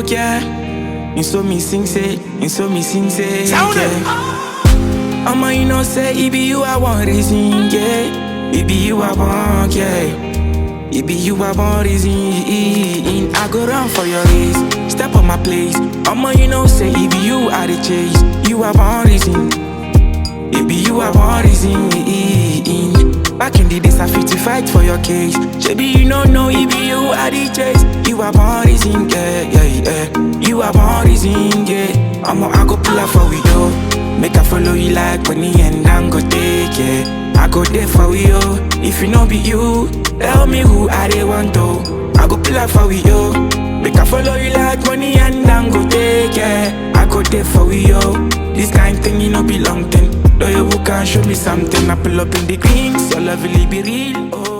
joke, yeah. You saw me sing, say, yeah. I'ma you know say, it be you I want reason, yeah. It be you I want, yeah. It be you I want reason, I go run for your race, step on my place. I'ma you know say, it be you I the chase. You I want reason. It be you I want reason, back in the days I fit to fight for your case. Baby you know, it be you I the chase. You I want reason, yeah. You I want reason, yeah. I go pull up for we, yo. Make I follow you like Bonnie and Dangote, yeah. I go there for we, yo. If you know be you, tell me who I they want to. I go pull up for we, yo. Make I follow you like Bonnie and Dangote, yeah. I go there for we, yo. This kind thing you know belong thing. Though you can show me something. I pull up in the greens, your love will be real, oh.